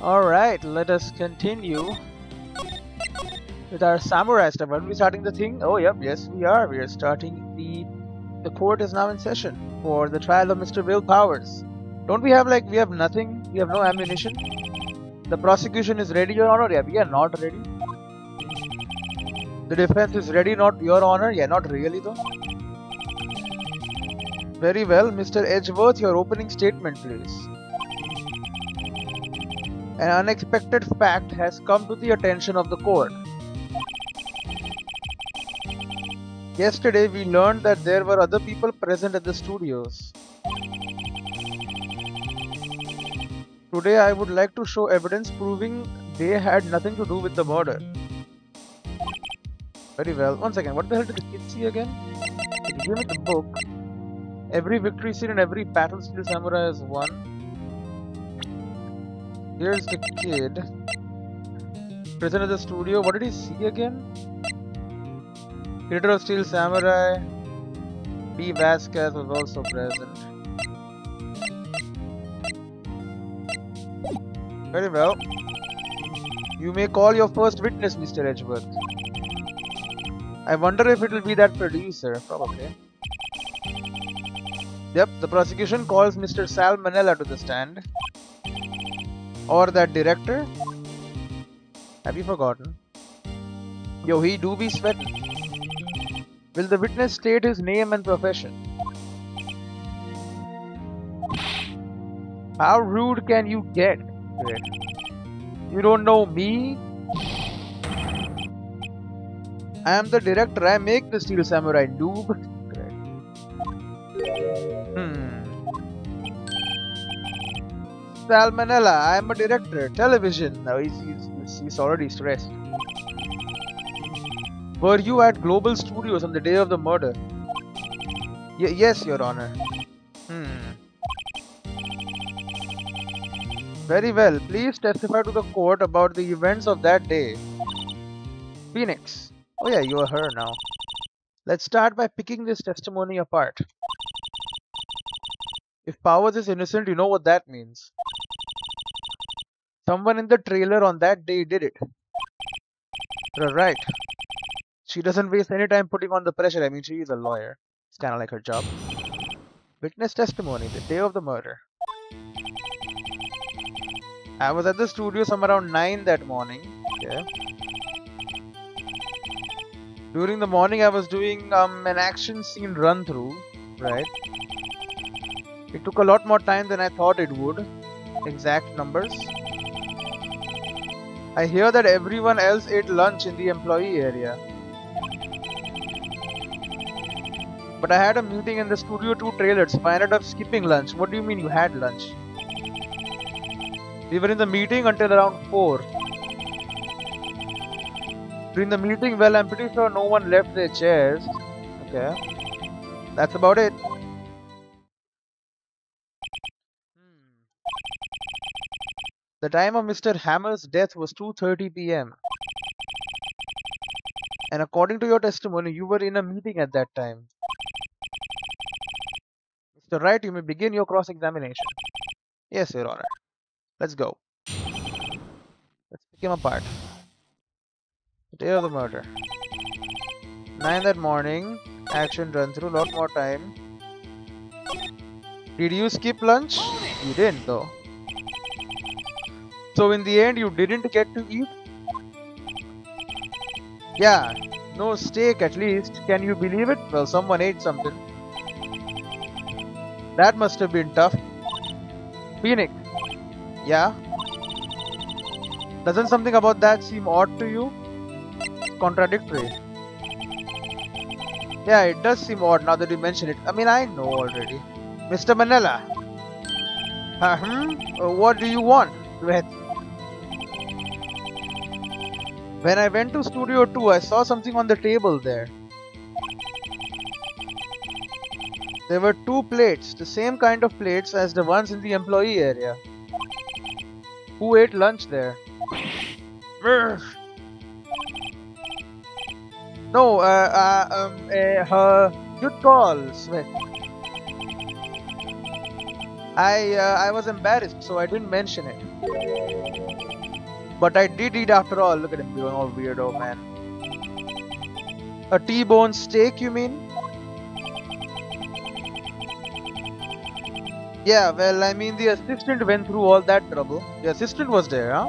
Alright, let us continue with our samurai stuff. Are we starting the thing? Oh, yep, yes, we are. We are starting the court is now in session for the trial of Mr. Will Powers. Don't we have we have nothing? We have no ammunition? The prosecution is ready, Your Honor? Yeah, we are not ready. The defense is ready, not Your Honor? Yeah, not really though. Very well, Mr. Edgeworth, your opening statement, please. An unexpected fact has come to the attention of the court. Yesterday, we learned that there were other people present at the studios. Today, I would like to show evidence proving they had nothing to do with the murder. Very well. One second, what the hell did the kid see again? Did you give me the book? Every victory scene and every battle Steel Samurai has won. Here's the kid. Present at the studio. What did he see again? Creator of Steel Samurai. D. Vasquez was also present. Very well. You may call your first witness, Mr. Edgeworth. I wonder if it will be that producer. Probably. Yep, the prosecution calls Mr. Sal Manella to the stand. Or that director? Have you forgotten? Yo, he do be sweating. Will the witness state his name and profession? How rude can you get? You don't know me? I am the director. I make the Steel Samurai, noob. Salmonella, I am a director. Television. Now he's already stressed. Were you at Global Studios on the day of the murder? Yes, Your Honor. Very well. Please testify to the court about the events of that day. Phoenix. Oh yeah, you are her now. Let's start by picking this testimony apart. If Powers is innocent, you know what that means. Someone in the trailer on that day did it. Right. She doesn't waste any time putting on the pressure. I mean, she is a lawyer. It's kind of like her job. Witness testimony, the day of the murder. I was at the studio somewhere around 9 that morning. Okay. During the morning, I was doing an action scene run through. Right. It took a lot more time than I thought it would. Exact numbers. I hear that everyone else ate lunch in the employee area. But I had a meeting in the Studio 2 trailer, so I ended up skipping lunch. What do you mean you had lunch? We were in the meeting until around 4. During the meeting, well, I'm pretty sure no one left their chairs. Okay. That's about it. The time of Mr. Hammer's death was 2:30 p.m. And according to your testimony, you were in a meeting at that time. Mr. Wright, you may begin your cross-examination. Yes, Your Honor. Let's go. Let's pick him apart. The day of the murder. 9 that morning. Action run through. Lot more time. Did you skip lunch? You didn't though. So in the end, you didn't get to eat? Yeah. No steak at least. Can you believe it? Well, someone ate something. That must have been tough. Phoenix. Yeah? Doesn't something about that seem odd to you? Contradictory. Yeah, it does seem odd now that you mention it. I mean, I know already. Mr. Manella. What do you want? When I went to Studio 2, I saw something on the table there. There were 2 plates, the same kind of plates as the ones in the employee area. Who ate lunch there? No, good call, Smith. I was embarrassed, so I didn't mention it. But I did eat after all. Look at him going all weirdo, man. A T-bone steak, you mean? Yeah, well, I mean, the assistant went through all that trouble. The assistant was there, huh?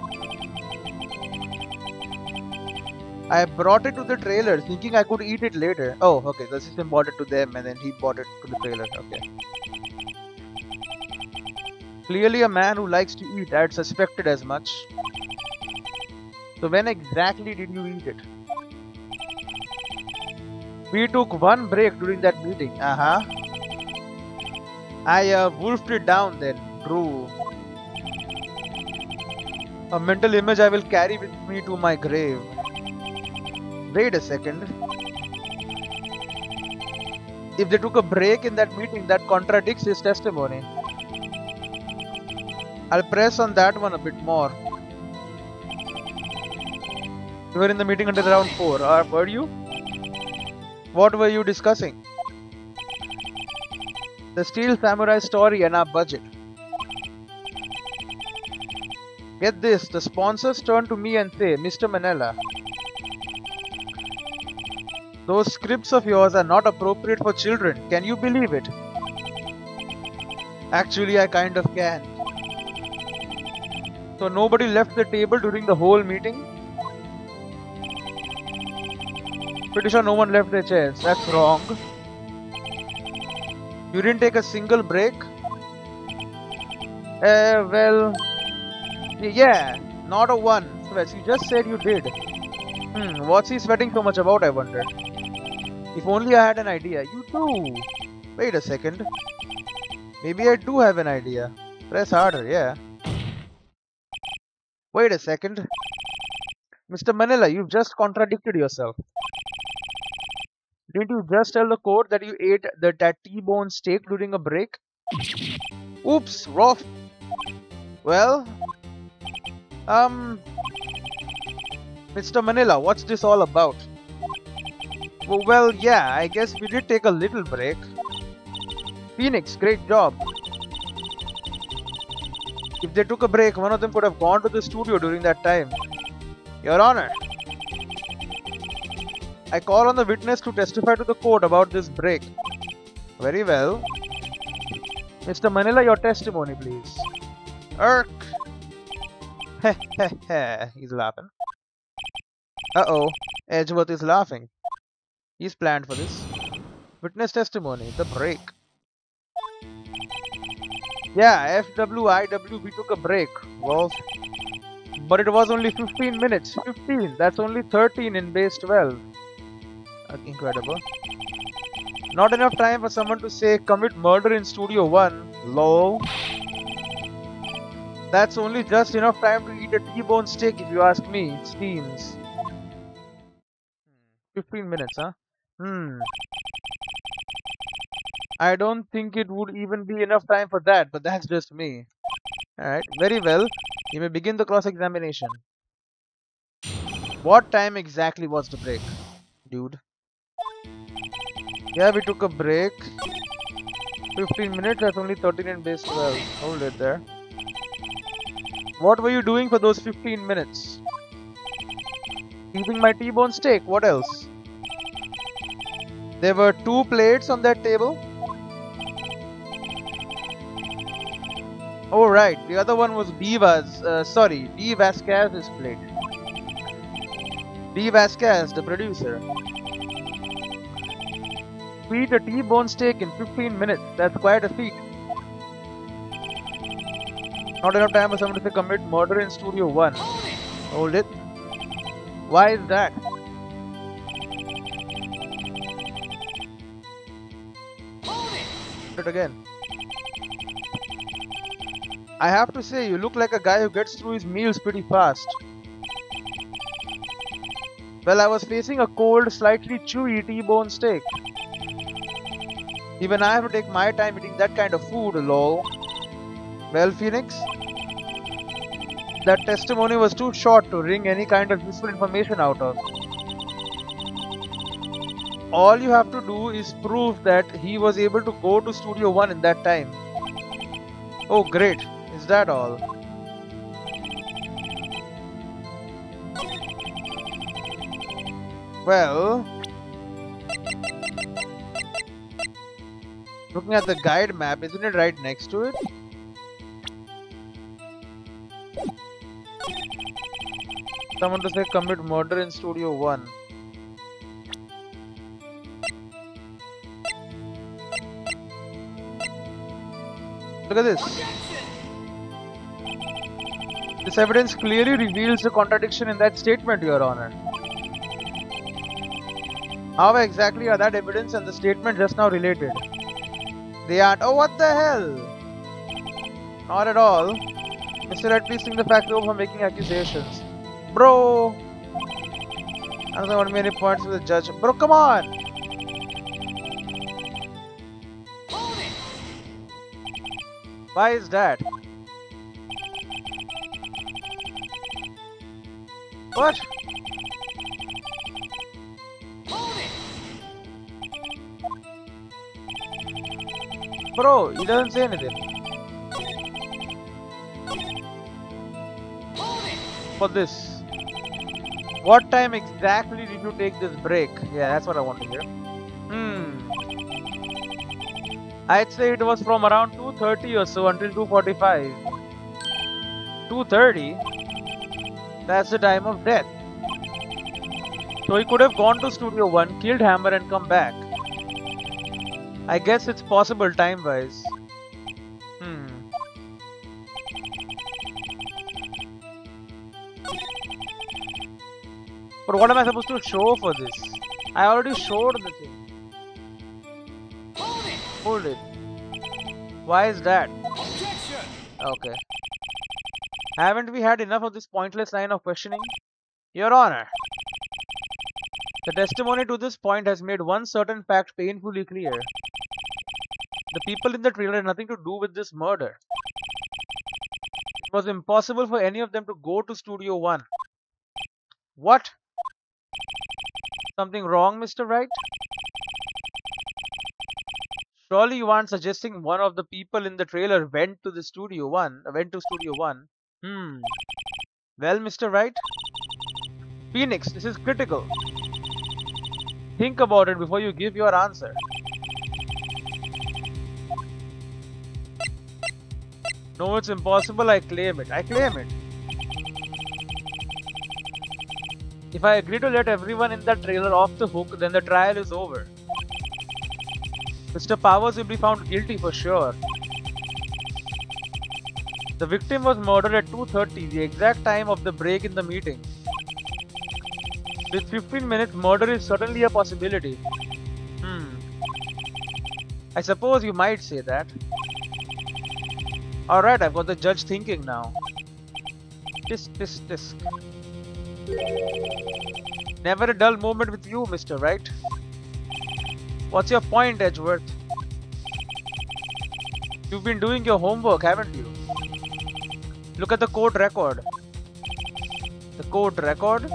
I brought it to the trailer thinking I could eat it later. Oh, okay, the assistant bought it to them and then he bought it to the trailer. Okay. Clearly a man who likes to eat. I had suspected as much. So when exactly did you eat it? We took one break during that meeting. I wolfed it down then. True. A mental image I will carry with me to my grave. Wait a second. If they took a break in that meeting, that contradicts his testimony. I'll press on that one a bit more. You were in the meeting until around 4. Were you? What were you discussing? The Steel Samurai story and our budget. Get this, the sponsors turn to me and say, Mr. Manella, those scripts of yours are not appropriate for children. Can you believe it? Actually, I kind of can. So nobody left the table during the whole meeting? Pretty sure no one left their chairs. That's wrong. You didn't take a single break? Well... Yeah, not a one. Sweats, you just said you did. What's he sweating so much about, I wonder? If only I had an idea. You do! Wait a second. Maybe I do have an idea. Press harder, yeah. Wait a second. Mr. Manila, you've just contradicted yourself. Didn't you just tell the court that you ate that T-bone steak during a break? Oops, rough. Well... Mr. Manila, what's this all about? Well, yeah, I guess we did take a little break. Phoenix, great job. If they took a break, one of them could have gone to the studio during that time. Your Honor, I call on the witness to testify to the court about this break. Very well. Mr. Manila, your testimony, please. Irk. He's laughing. Uh-oh, Edgeworth is laughing. He's planned for this. Witness testimony, the break. Yeah, FWIW, we took a break. Well, but it was only 15 minutes. 15, that's only 13 in base 12. Incredible. Not enough time for someone to say commit murder in Studio 1. Lol. That's only just enough time to eat a T-bone steak if you ask me. It seems. 15 minutes, huh? I don't think it would even be enough time for that, but that's just me. Alright, very well. You may begin the cross-examination. What time exactly was the break, dude? Yeah, we took a break. 15 minutes, that's only 13 in base 12. Hold it there. What were you doing for those 15 minutes? Eating my T-bone steak, what else? There were 2 plates on that table. Oh right, the other one was D Vasquez's plate. D Vasquez, the producer. To eat a T-bone steak in 15 minutes, that's quite a feat. Not enough time for someone to commit murder in Studio 1. Hold it. Why is that? Hold it again. I have to say, you look like a guy who gets through his meals pretty fast. Well, I was facing a cold, slightly chewy T-bone steak. Even I have to take my time eating that kind of food, lol. Well, Phoenix, that testimony was too short to wring any kind of useful information out of. All you have to do is prove that he was able to go to Studio 1 in that time. Oh, great. Is that all? Well, looking at the guide map, isn't it right next to it? Someone to say commit murder in Studio 1. Look at this. This evidence clearly reveals the contradiction in that statement, Your Honor. How exactly are that evidence and the statement just now related? They aren't. Oh, what the hell? Not at all. Mr. Red, please think the fact over making accusations. Bro! I don't want many points for the judge. Bro, come on! Why is that? What? Bro, he doesn't say anything. For this. What time exactly did you take this break? Yeah, that's what I want to hear. I'd say it was from around 2:30 or so until 2:45. 2:30? That's the time of death. So he could have gone to Studio 1, killed Hammer and come back. I guess it's possible time-wise. But what am I supposed to show for this? I already showed the thing. Hold it. Why is that? Okay. Haven't we had enough of this pointless line of questioning? Your Honor, the testimony to this point has made one certain fact painfully clear. The people in the trailer had nothing to do with this murder. It was impossible for any of them to go to Studio 1. What? Something wrong, Mr. Wright? Surely you aren't suggesting one of the people in the trailer went to Studio 1. Well, Mr. Wright? Phoenix, this is critical. Think about it before you give your answer. No, it's impossible. I claim it. If I agree to let everyone in that trailer off the hook, then the trial is over. Mr. Powers will be found guilty for sure. The victim was murdered at 2:30, the exact time of the break in the meeting. With 15 minutes, murder is certainly a possibility. I suppose you might say that. Alright, I've got the judge thinking now. Tisk. Never a dull moment with you, Mr. Wright. What's your point, Edgeworth? You've been doing your homework, haven't you? Look at the court record. The court record?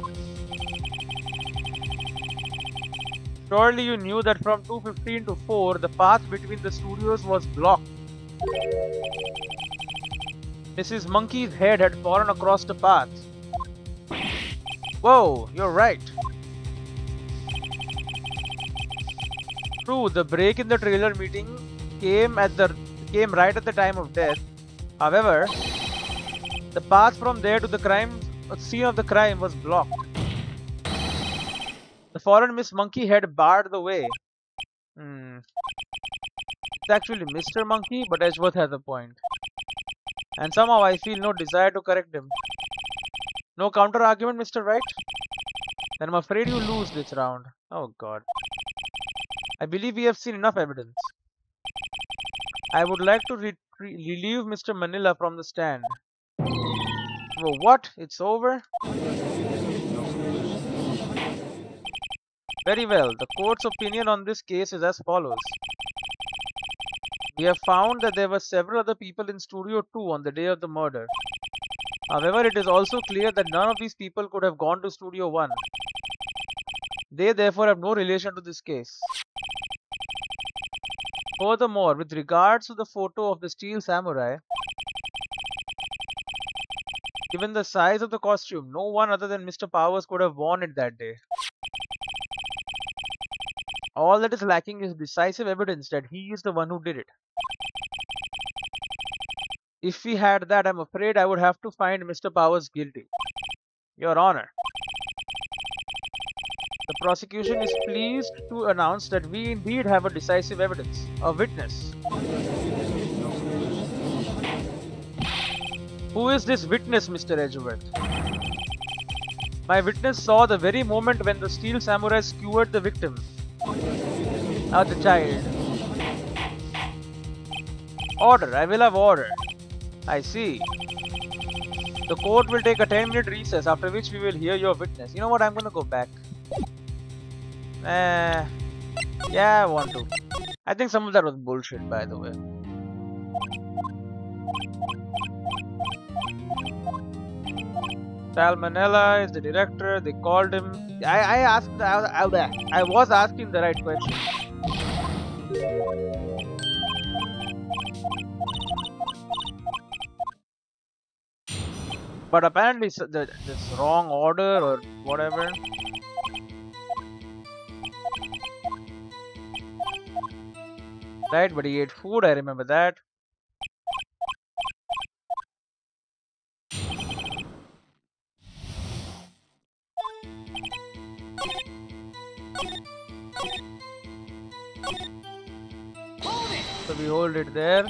Surely you knew that from 2:15 to 4, the path between the studios was blocked. Mrs. Monkey's head had fallen across the path. Whoa, you're right. True, the break in the trailer meeting came right at the time of death. However, the path from there to the scene of the crime was blocked. The fallen Miss Monkey had barred the way. It's actually Mr. Monkey, but Edgeworth has a point. And somehow I feel no desire to correct him. No counter argument, Mr. Wright? Then I'm afraid you lose this round. Oh god. I believe we have seen enough evidence. I would like to relieve Mr. Manila from the stand. Oh, what? It's over? Very well. The court's opinion on this case is as follows. We have found that there were several other people in Studio 2 on the day of the murder. However, it is also clear that none of these people could have gone to Studio 1. They therefore have no relation to this case. Furthermore, with regards to the photo of the Steel Samurai, Given the size of the costume, no one other than Mr. Powers could have worn it that day. All that is lacking is decisive evidence that he is the one who did it. If we had that, I'm afraid I would have to find Mr. Powers guilty. Your Honor, the prosecution is pleased to announce that we indeed have a decisive evidence, a witness. Who is this witness, Mr. Edgeworth? My witness saw the very moment when the steel samurai skewered the victim. The child. Order, I will have order. I see. The court will take a 10-minute recess, after which we will hear your witness. You know what, I'm gonna go back. Yeah, I want to. I think some of that was bullshit, by the way. Salmonella is the director. They called him. I was asking the right question. But apparently this wrong order or whatever. Right, but he ate food, I remember that. So we hold it there.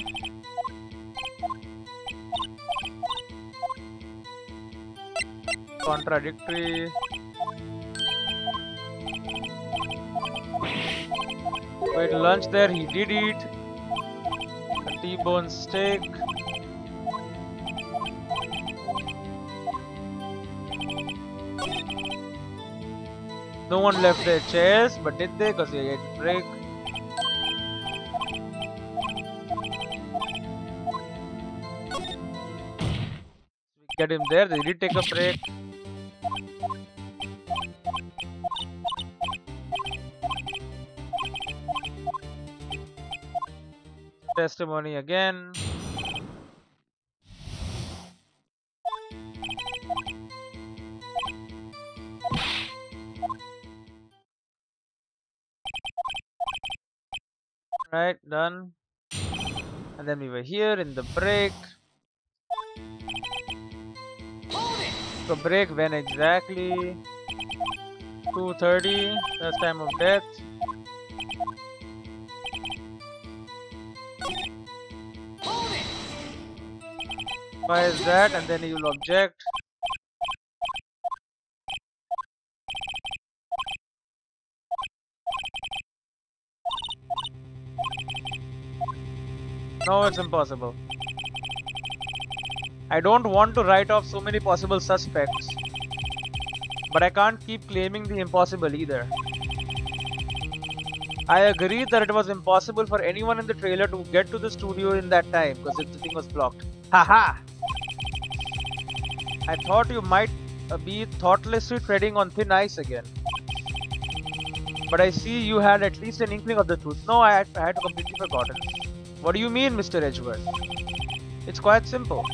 Contradictory. Wait, lunch there, he did eat a T-bone steak. No one left their chairs, but did they? Because they ate a break. We get him there, they did take a break. Testimony again. Right, done. And then we were here in the break. So break when exactly? 2:30. That's time of death. Why is that? And then you will object. No, it's impossible. I don't want to write off so many possible suspects, but I can't keep claiming the impossible either. I agreed that it was impossible for anyone in the trailer to get to the studio in that time because the thing was blocked. Haha! I thought you might be thoughtlessly treading on thin ice again. But I see you had at least an inkling of the truth. No, I had completely forgotten. What do you mean, Mr. Edgeworth? It's quite simple.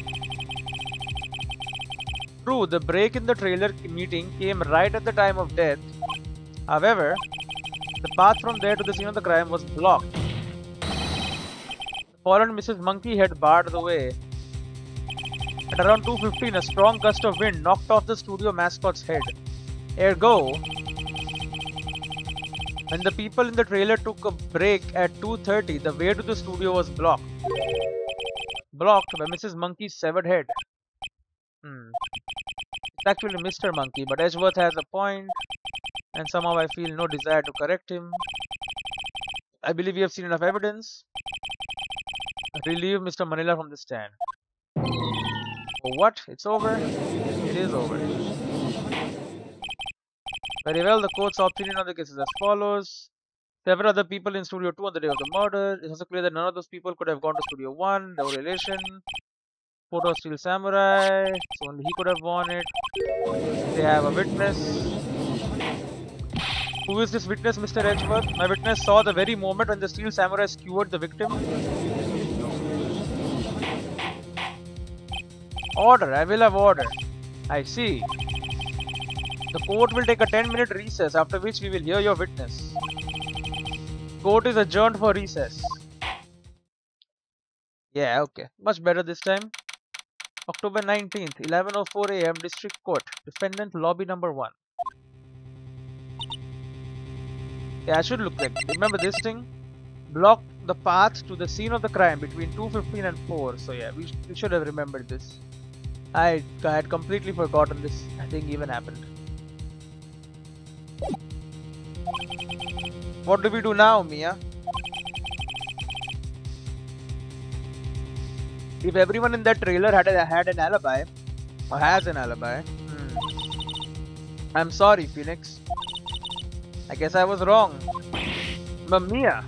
True, the break in the trailer meeting came right at the time of death. However, the path from there to the scene of the crime was blocked. The fallen Mrs. Monkey had barred the way. At around 2:15, a strong gust of wind knocked off the studio mascot's head. Ergo, when the people in the trailer took a break at 2:30, the way to the studio was blocked. Blocked by Mrs. Monkey's severed head. It's actually Mr. Monkey, but Edgeworth has a point, and somehow I feel no desire to correct him. I believe we have seen enough evidence. Relieve Mr. Manila from the stand. Oh, what? It's over? It is over. Very well, the court's opinion on the case is as follows. Several other people in Studio 2 on the day of the murder. It's also clear that none of those people could have gone to Studio 1. No relation. Photo of Steel Samurai. So only he could have worn it. They have a witness. Who is this witness, Mr. Edgeworth? My witness saw the very moment when the Steel Samurai skewered the victim. Order, I will have order. I see. The court will take a 10-minute recess, after which we will hear your witness. Court is adjourned for recess. Yeah, okay. Much better this time. October 19th, 11:04 AM, District Court. Defendant lobby number 1. Yeah, I should look like. Remember this thing? Block the path to the scene of the crime between 2:15 and 4. So yeah, we should have remembered this. I had completely forgotten this thing even happened. What do we do now, Mia? If everyone in that trailer had an alibi, or has an alibi, I'm sorry, Phoenix. I guess I was wrong. But Mia,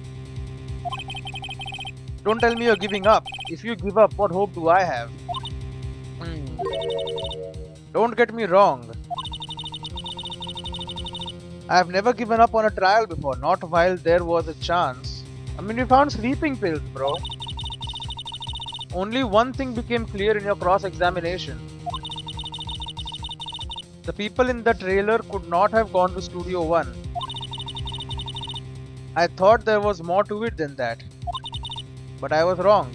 don't tell me you're giving up. If you give up, what hope do I have? Don't get me wrong. I've never given up on a trial before, not while there was a chance. I mean, we found sleeping pills, bro. Only one thing became clear in your cross-examination. The people in the trailer could not have gone to Studio 1. I thought there was more to it than that. But I was wrong.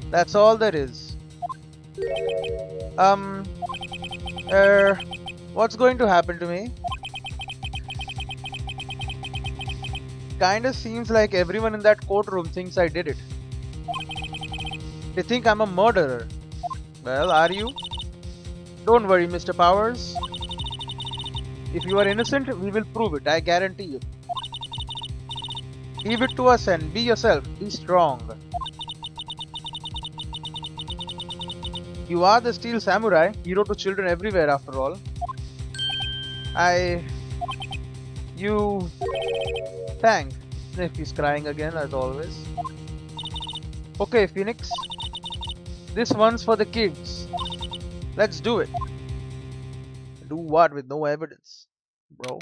That's all there is. What's going to happen to me? Kinda seems like everyone in that courtroom thinks I did it. They think I'm a murderer. Well, are you? Don't worry, Mr. Powers. If you are innocent, we will prove it, I guarantee you. Leave it to us and be yourself, be strong. You are the Steel Samurai, hero to children everywhere after all. Thanks. If he's crying again as always. Okay, Phoenix. This one's for the kids. Let's do it. Do what with no evidence, bro?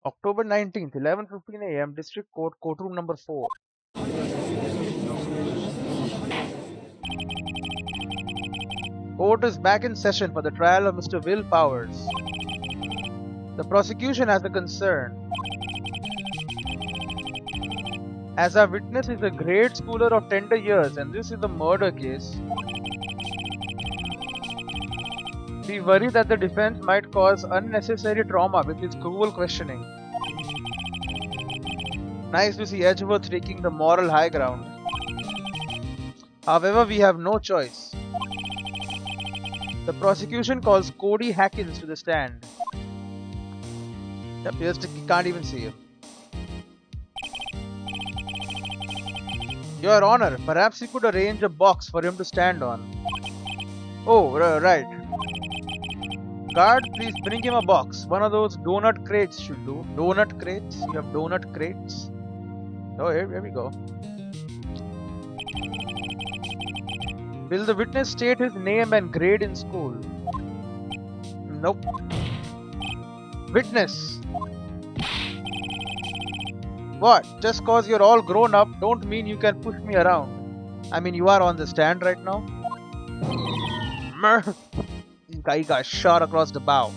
October 19th, 11:15 AM, District Court, courtroom number 4. Court is back in session for the trial of Mr. Will Powers. The prosecution has a concern. As our witness is a grade schooler of tender years and this is a murder case, we worry that the defense might cause unnecessary trauma with its cruel questioning. Nice to see Edgeworth taking the moral high ground. However, we have no choice. The prosecution calls Cody Hackins to the stand. Yep, you can't even see him. Your Honor, perhaps you could arrange a box for him to stand on. Oh, right. Guard, please bring him a box. One of those donut crates should do. Donut crates? You have donut crates? Oh, here we go. Will the witness state his name and grade in school? Nope. Witness! What? Just cause you're all grown up don't mean you can push me around. I mean, you are on the stand right now. This guy got shot across the bow.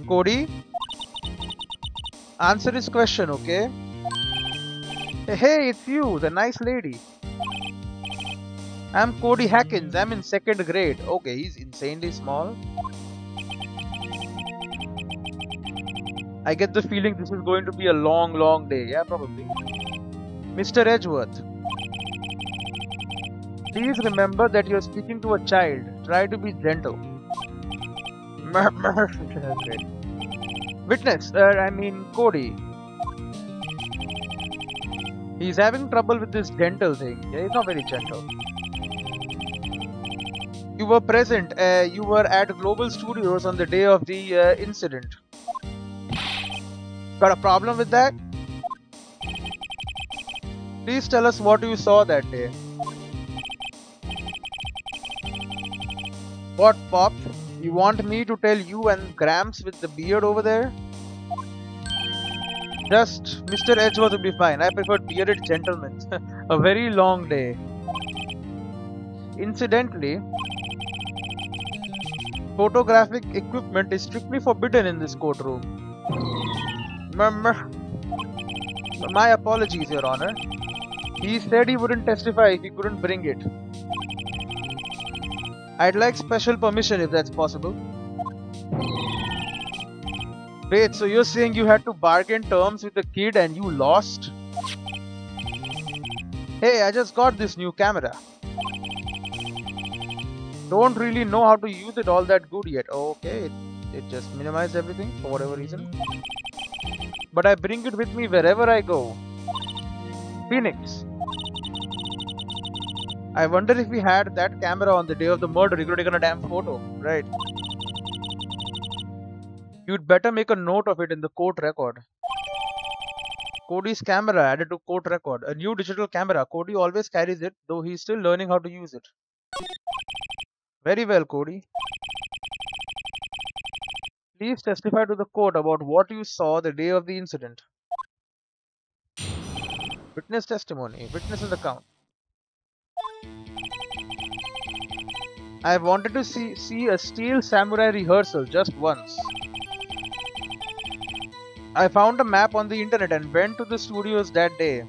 Cody? Answer his question, okay? Hey, it's you, the nice lady. I'm Cody Hackins, I'm in 2nd grade. Okay, he's insanely small. I get the feeling this is going to be a long day. Yeah, probably. Mr. Edgeworth. Please remember that you're speaking to a child. Try to be gentle. Witness, Cody. He's having trouble with this gentle thing. Yeah, he's not very gentle. You were present. You were at Global Studios on the day of the incident. Got a problem with that? Please tell us what you saw that day. What, Pop? You want me to tell you and Gramps with the beard over there? Just Mr. Edgeworth would be fine. I prefer bearded gentlemen. A very long day. Incidentally, photographic equipment is strictly forbidden in this courtroom. My apologies, Your Honor. He said he wouldn't testify if he couldn't bring it. I'd like special permission if that's possible. Wait, so you're saying you had to bargain terms with the kid and you lost? Hey, I just got this new camera. Don't really know how to use it all that good yet. Oh, okay, it just minimized everything for whatever reason. But I bring it with me wherever I go. Phoenix. I wonder if we had that camera on the day of the murder, you could have taken a damn photo, right? You'd better make a note of it in the court record. Cody's camera added to court record. A new digital camera. Cody always carries it, though he's still learning how to use it. Very well, Cody. Please testify to the court about what you saw the day of the incident. Witness testimony. Witness's account. I wanted to see a Steel Samurai rehearsal just once. I found a map on the internet and went to the studios that day.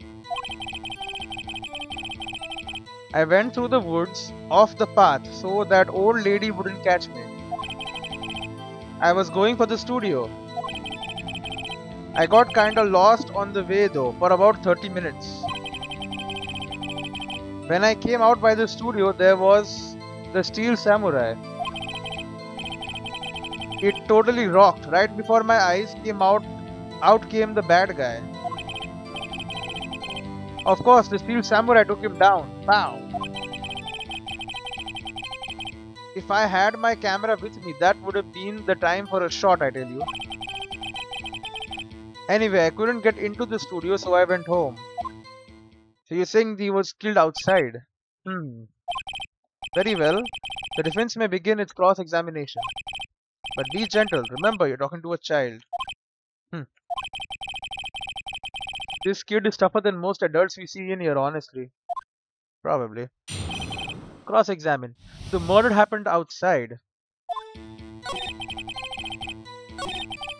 I went through the woods, off the path, so that old lady wouldn't catch me. I was going for the studio. I got kinda lost on the way though, for about 30 minutes. When I came out by the studio, there was the Steel Samurai. It totally rocked. Right before my eyes came out came the bad guy. Of course, the Steel Samurai took him down. Pow! If I had my camera with me, that would have been the time for a shot, I tell you. Anyway, I couldn't get into the studio, so I went home. So you're saying he was killed outside? Very well. The defense may begin its cross-examination. But be gentle. Remember, you're talking to a child. This kid is tougher than most adults we see in here, honestly. Probably. Cross-examine. The murder happened outside.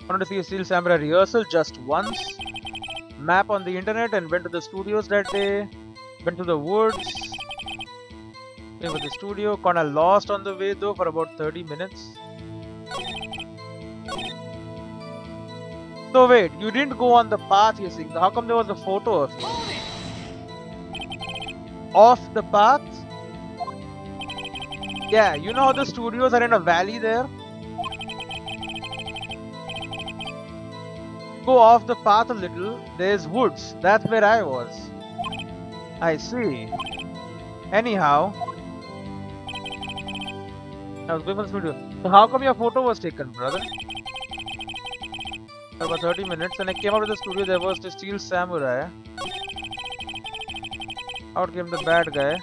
Wanted to see a Steel Samurai rehearsal just once. Map on the internet and went to the studios that day. Went to the woods. Came to the studio. Kinda lost on the way though for about 30 minutes. So wait, you didn't go on the path you're saying. How come there was a photo of you? Off the path? Yeah, you know how the studios are in a valley there? Go off the path a little, there's woods. That's where I was. I see. Anyhow, I was going for the studio. So how come your photo was taken, brother? For about 30 minutes, and I came out of the studio, there was the Steel Samurai. Out came the bad guy.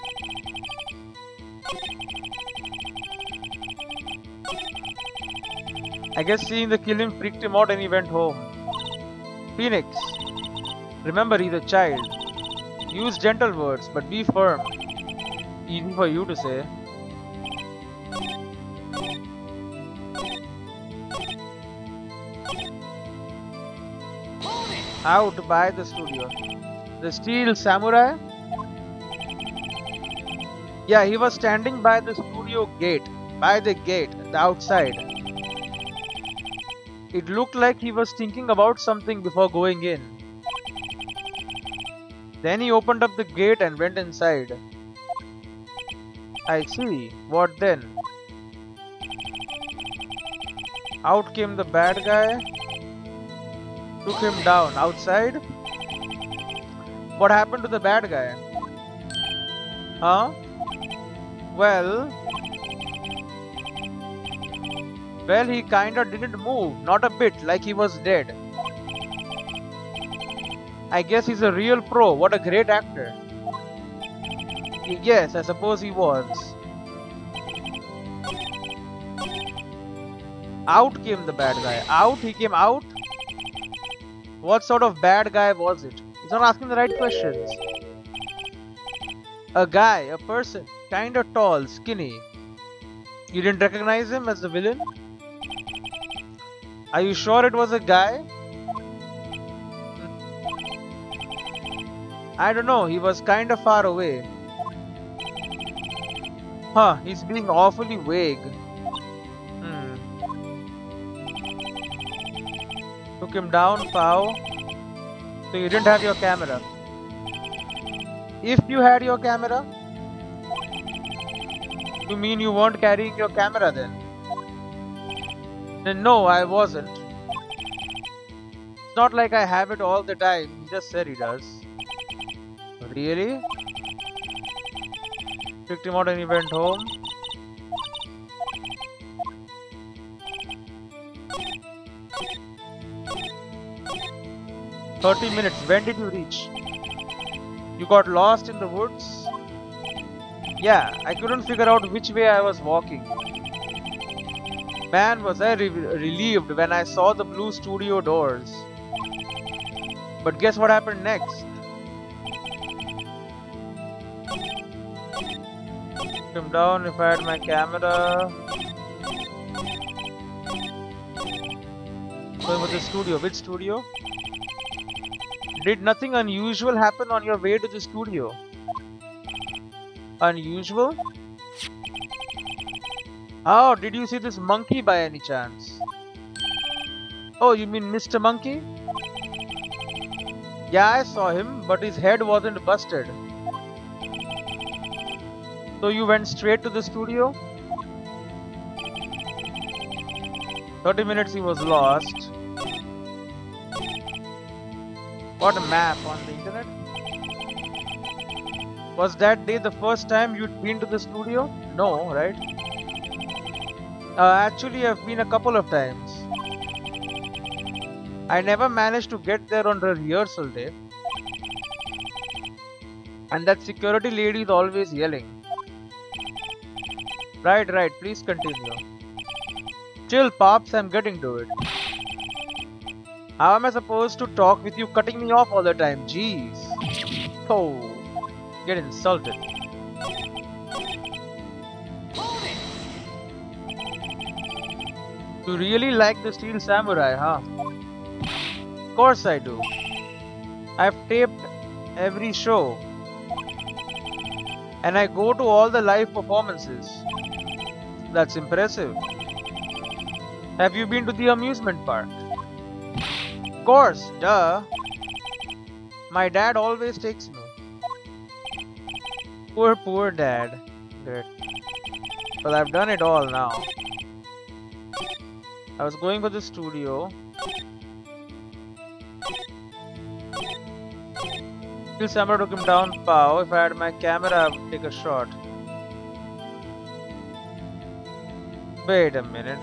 I guess seeing the killing freaked him out and he went home. Phoenix, remember he's a child. Use gentle words, but be firm. Easy for you to say. Out by the studio. The Steel Samurai? Yeah, he was standing by the studio gate. By the gate, the outside. It looked like he was thinking about something before going in. Then he opened up the gate and went inside. I see. What then? Out came the bad guy. Took him down. Outside? What happened to the bad guy? Huh? Well, he kinda didn't move. Not a bit, like he was dead. I guess he's a real pro. What a great actor. Yes, I suppose he was. Out came the bad guy. Out? He came out? What sort of bad guy was it? He's not asking the right questions. A guy, a person, kinda tall, skinny. You didn't recognize him as the villain? Are you sure it was a guy? I don't know, he was kinda far away. Huh, he's being awfully vague. Took him down, pow. So you didn't have your camera. If you had your camera? You mean you weren't carrying your camera then? Then no, I wasn't. It's not like I have it all the time, he just said he does. Really? Picked him out and he went home? "30 minutes, when did you reach? You got lost in the woods?" Yeah, I couldn't figure out which way I was walking. Man, was I relieved when I saw the blue studio doors. But guess what happened next? Come down if I had my camera. Going with the studio. Which studio? Did nothing unusual happen on your way to the studio? Unusual? Oh, did you see this monkey by any chance? Oh, you mean Mr. Monkey? Yeah, I saw him, but his head wasn't busted. So you went straight to the studio? 30 minutes he was lost. What a map on the internet? Was that day the first time you'd been to the studio? No, right? Actually, I've been a couple of times. I never managed to get there on the rehearsal day. And that security lady is always yelling. Right, please continue. Chill, Pops, I'm getting to it. How am I supposed to talk with you cutting me off all the time? Jeez. Oh, get insulted. You really like the Steel Samurai, huh? Of course I do. I've taped every show. And I go to all the live performances. That's impressive. Have you been to the amusement park? Of course, duh. My dad always takes me. Poor dad. Good. Well, I've done it all now. I was going for the studio. Till Summer took him down, pow. If I had my camera, I would take a shot. Wait a minute.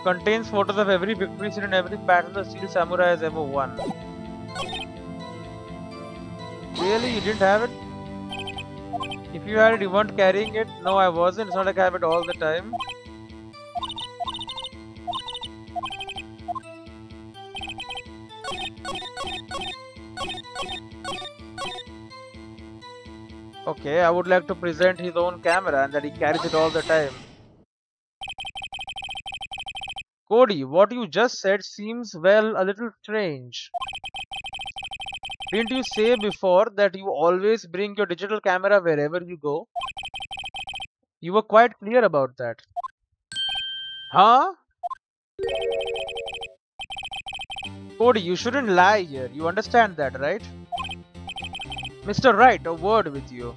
Contains photos of every victory scene and every battle the Steel Samurai has ever won. Really? You didn't have it? If you had it, you weren't carrying it? No, I wasn't. It's not like I have it all the time. Okay, I would like to present his own camera and that he carries it all the time. Cody, what you just said seems, well, a little strange. Didn't you say before that you always bring your digital camera wherever you go? You were quite clear about that. Huh? Cody, you shouldn't lie here. You understand that, right? Mr. Wright, a word with you.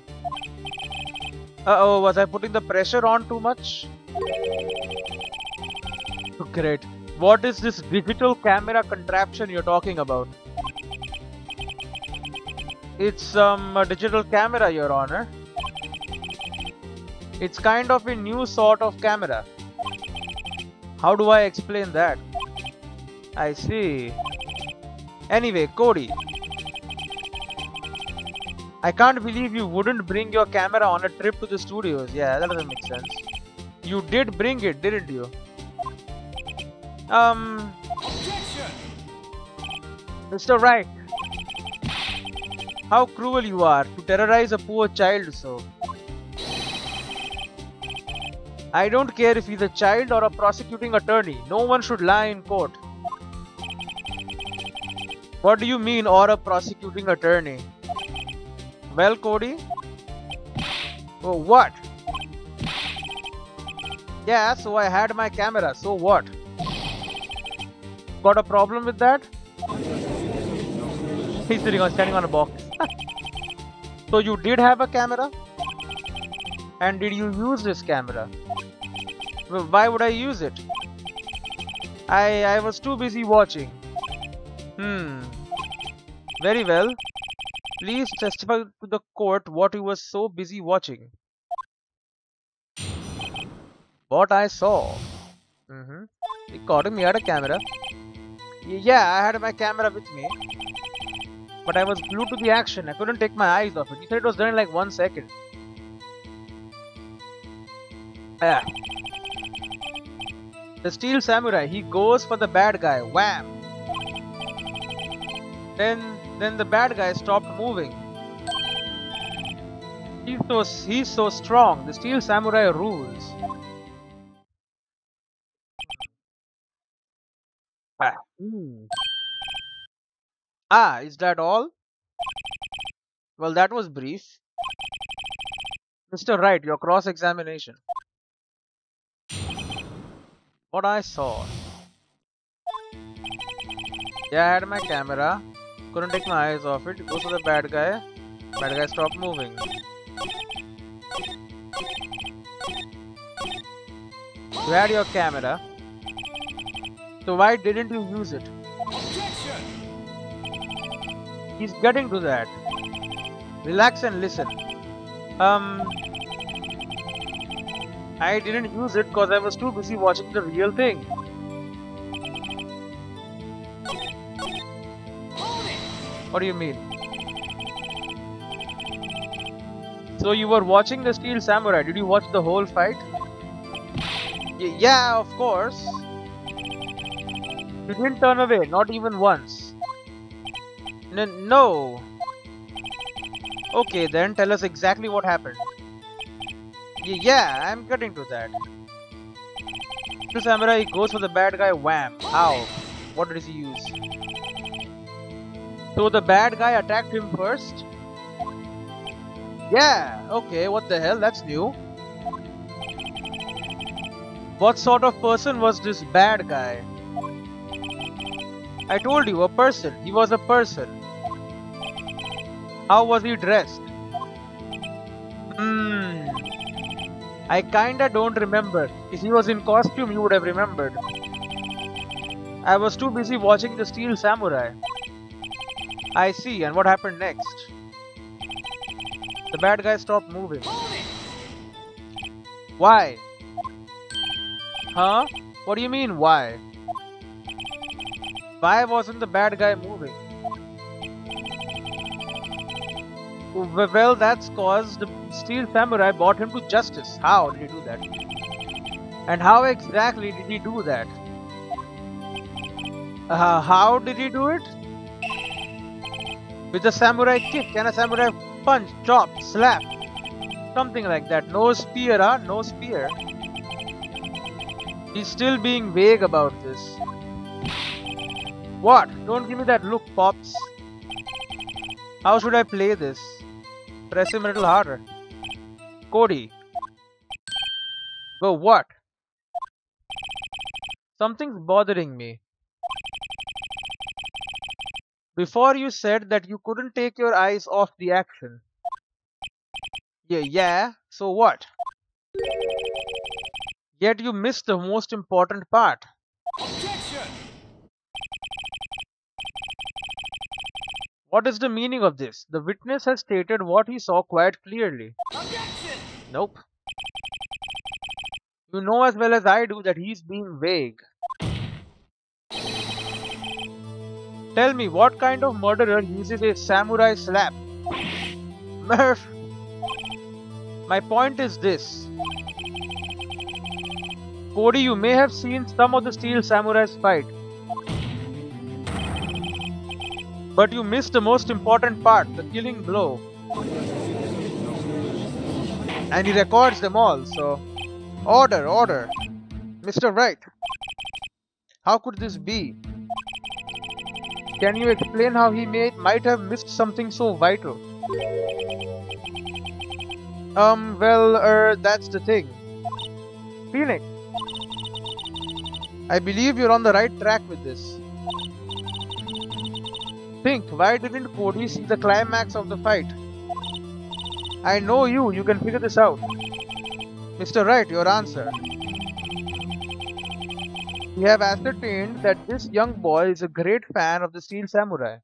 Uh-oh, was I putting the pressure on too much? Great. What is this digital camera contraption you're talking about? It's a digital camera, Your Honor. It's kind of a new sort of camera. How do I explain that? I see. Anyway, Cody. I can't believe you wouldn't bring your camera on a trip to the studios. Yeah, that doesn't make sense. You did bring it, didn't you? Objection! Mr. Wright, how cruel you are to terrorize a poor child so. I don't care if he's a child or a prosecuting attorney. No one should lie in court. What do you mean, or a prosecuting attorney? Well, Cody? Oh, what? Yeah, so I had my camera. So what? Got a problem with that? He's standing on a box. So you did have a camera? And did you use this camera? Well, why would I use it? I was too busy watching. Very well. Please testify to the court what you were so busy watching. What I saw. He caught him, he had a camera. Yeah, I had my camera with me. But I was glued to the action. I couldn't take my eyes off it. He said it was done in like 1 second. Yeah. The Steel Samurai, he goes for the bad guy. Wham! Then the bad guy stopped moving. He's so strong. The Steel Samurai rules. Is that all? Well, that was brief. Mr. Wright, your cross-examination. What I saw. Yeah, I had my camera. Couldn't take my eyes off it. Goes to the bad guy. Bad guy stopped moving. You had your camera. So why didn't you use it? Objection! He's getting to that. Relax and listen. I didn't use it because I was too busy watching the real thing. What do you mean? So you were watching the Steel Samurai. Did you watch the whole fight? Yeah, of course. You didn't turn away, not even once. No. Okay, then tell us exactly what happened. Yeah, I'm getting to that. The samurai goes for the bad guy. Wham! How? What did he use? So the bad guy attacked him first? Yeah, okay, what the hell? That's new. What sort of person was this bad guy? I told you, a person. He was a person. How was he dressed? I kinda don't remember. If he was in costume, you would have remembered. I was too busy watching the Steel Samurai. I see, and what happened next? The bad guy stopped moving. Why? Huh? What do you mean, why? Why wasn't the bad guy moving? Well, that's cause the Steel Samurai brought him to justice. How did he do that? And how exactly did he do that? How did he do it? With a samurai kick and a samurai punch, chop, slap. Something like that. No spear, huh? No spear. He's still being vague about this. What? Don't give me that look, Pops. How should I play this? Press him a little harder. Cody. Go what? Something's bothering me. Before you said that you couldn't take your eyes off the action. Yeah, so what? Yet you missed the most important part. Objection! What is the meaning of this? The witness has stated what he saw quite clearly. Objection! Nope. You know as well as I do that he's being vague. Tell me, what kind of murderer uses a samurai slap? Murph! My point is this. Cody, you may have seen some of the Steel Samurai's fight, but you missed the most important part, the killing blow. And he records them all, so... Order, order! Mr. Wright, how could this be? Can you explain how he might have missed something so vital? That's the thing. Phoenix, I believe you're on the right track with this. Think, why didn't Cody see the climax of the fight? I know you can figure this out. Mr. Wright, your answer. We have ascertained that this young boy is a great fan of the Steel Samurai.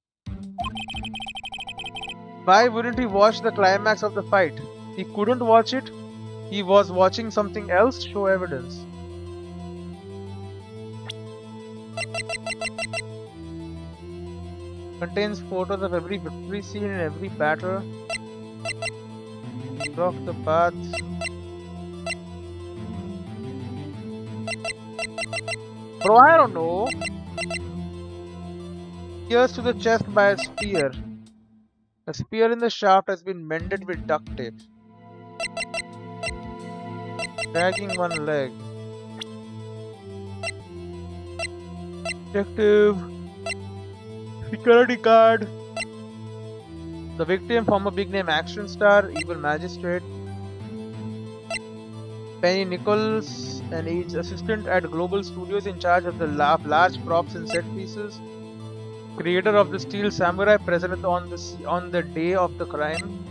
Why wouldn't he watch the climax of the fight? He couldn't watch it. He was watching something else. Show evidence. Contains photos of every victory scene in every battle. Block the paths. Bro, I don't know. Pierced to the chest by a spear. A spear in the shaft has been mended with duct tape. Dragging one leg. Detective. Security guard. The victim, former big name action star, evil magistrate. Penny Nichols, an age assistant at Global Studios in charge of the large props and set pieces. Creator of the Steel Samurai, present on the day of the crime.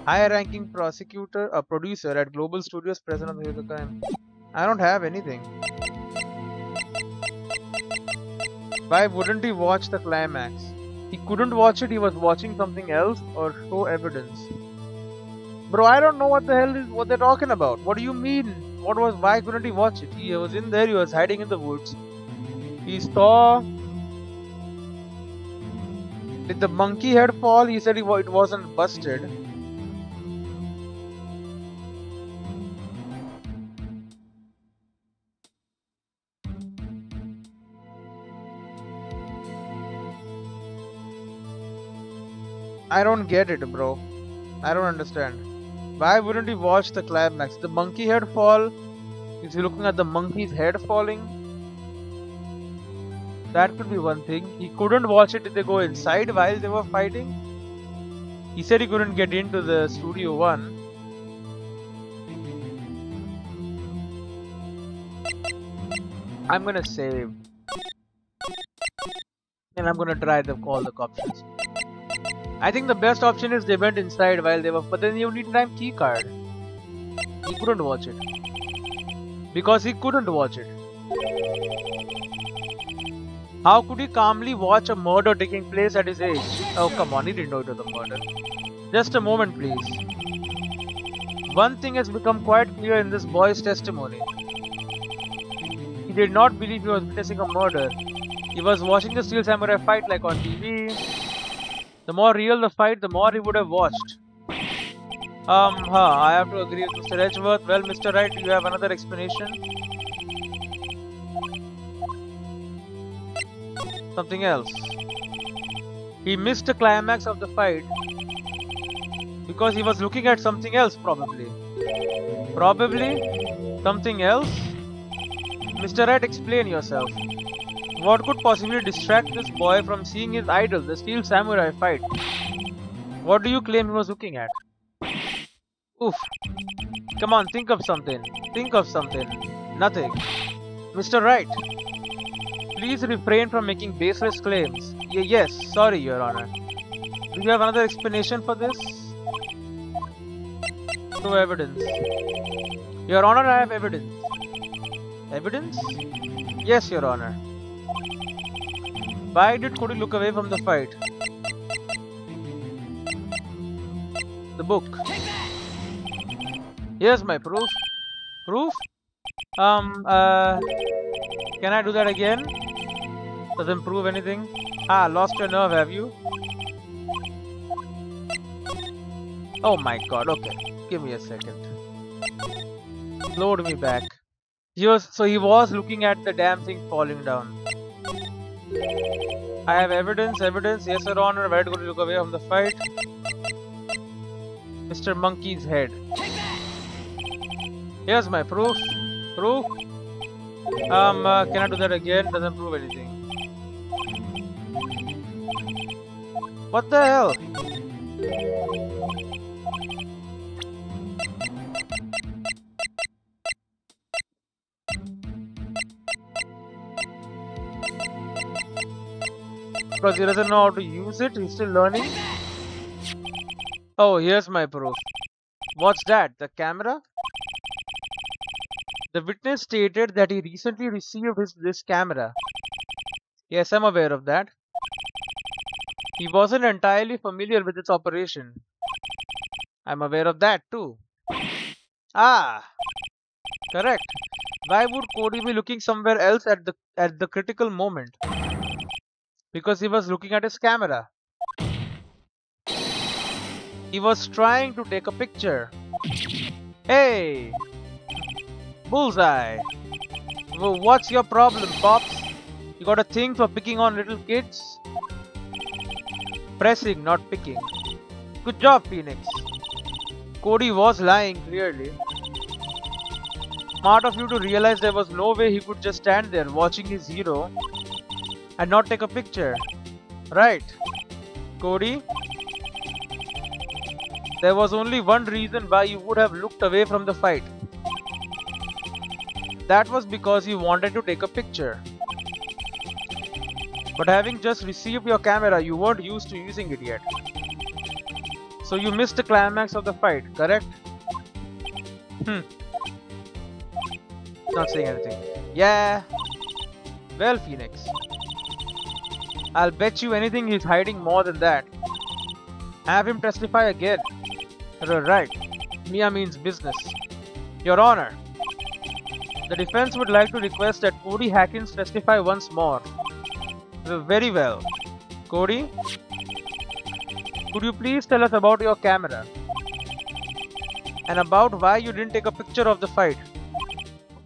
High-ranking producer at Global Studios, present on the day of the crime. I don't have anything. Why wouldn't he watch the climax? He couldn't watch it. He was watching something else, or show evidence. Bro, I don't know what the hell is what they're talking about. What do you mean? Why couldn't he watch it? He was in there. He was hiding in the woods. He saw. Did the monkey head fall? He said it wasn't busted. I don't get it, bro. I don't understand. Why wouldn't he watch the climax? The monkey head fall? Is he looking at the monkey's head falling? That could be one thing. He couldn't watch it. Did they go inside while they were fighting? He said he couldn't get into the Studio 1. I'm gonna save. And I'm gonna try all the options. I think the best option is they went inside while they were, but then you need a time key card. He couldn't watch it. Because he couldn't watch it. How could he calmly watch a murder taking place at his age? Oh come on, he didn't know it was a murder. Just a moment please. One thing has become quite clear in this boy's testimony. He did not believe he was witnessing a murder. He was watching the Steel Samurai fight like on TV. The more real the fight, the more he would have watched. I have to agree with Mr. Edgeworth. Well, Mr. Wright, do you have another explanation? Something else. He missed the climax of the fight because he was looking at something else, probably. Probably? Something else? Mr. Wright, explain yourself. What could possibly distract this boy from seeing his idol, the Steel Samurai fight? What do you claim he was looking at? Oof. Come on, think of something. Think of something. Nothing. Mr. Wright, please refrain from making baseless claims. Yes, sorry, Your Honor. Do you have another explanation for this? No evidence. Your Honor, I have evidence. Evidence? Yes, Your Honor. Why did Cody look away from the fight? The book. Here's my proof. Proof? Can I do that again? Doesn't prove anything. Lost your nerve, have you? Oh my god, okay. Give me a second. Load me back. He was looking at the damn thing falling down. I have evidence. Yes, Your Honor. Why going to look away from the fight? Mr. Monkey's head. Here's my proof. Proof? Can I do that again? Doesn't prove anything. What the hell? Because he doesn't know how to use it, he's still learning. Oh, here's my proof. What's that? The camera? The witness stated that he recently received this camera. Yes, I'm aware of that. He wasn't entirely familiar with its operation. I'm aware of that too. Ah, correct. Why would Cody be looking somewhere else at the critical moment? Because he was looking at his camera. He was trying to take a picture. Hey! Bullseye! Well, what's your problem, Pops? You got a thing for picking on little kids? Pressing, not picking. Good job, Phoenix. Cody was lying, clearly. Smart of you to realize there was no way he could just stand there watching his hero and not take a picture. Right. Cody? There was only one reason why you would have looked away from the fight. That was because you wanted to take a picture. But having just received your camera, you weren't used to using it yet. So you missed the climax of the fight, correct? Not saying anything. Yeah. Well, Phoenix. I'll bet you anything he's hiding more than that. Have him testify again. Right. Mia means business. Your Honor. The defense would like to request that Cody Hackins testify once more. Very well. Cody? Could you please tell us about your camera? And about why you didn't take a picture of the fight?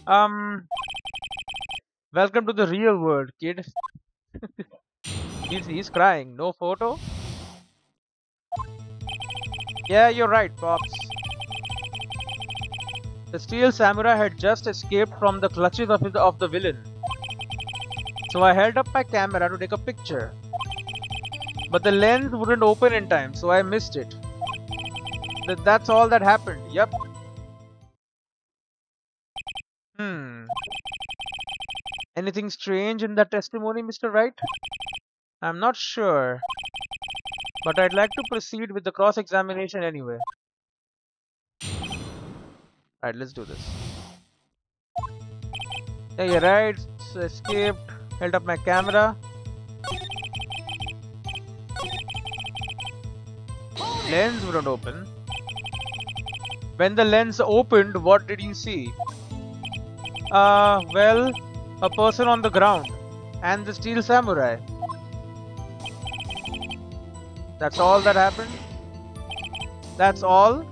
Welcome to the real world, kid. He's crying. No photo? Yeah, you're right, Pops. The steel samurai had just escaped from the clutches of the villain. So I held up my camera to take a picture. But the lens wouldn't open in time, so I missed it. That's all that happened, yep. Anything strange in that testimony, Mr. Wright? I'm not sure. But I'd like to proceed with the cross-examination anyway. Alright, let's do this. Yeah, you're right. So escaped. Held up my camera. Lens wouldn't open. When the lens opened, what did you see? Well, a person on the ground. And the steel samurai. That's all that happened? That's all?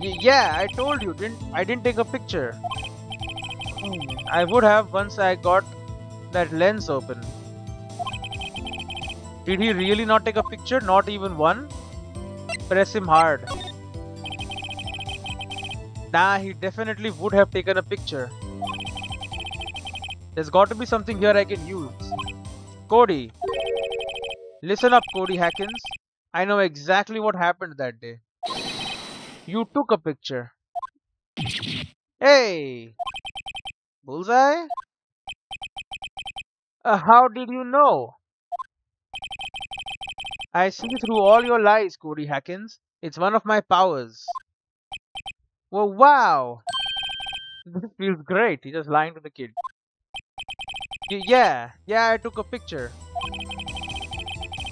Yeah, I told you, I didn't take a picture. I would have once I got that lens open. Did he really not take a picture? Not even one? Press him hard. Nah, he definitely would have taken a picture. There's got to be something here I can use. Cody. Listen up, Cody Hackins. I know exactly what happened that day. You took a picture. Hey! Bullseye? How did you know? I see through all your lies, Cody Hackins. It's one of my powers. Well, wow! This feels great. He's just lying to the kid. Yeah, I took a picture.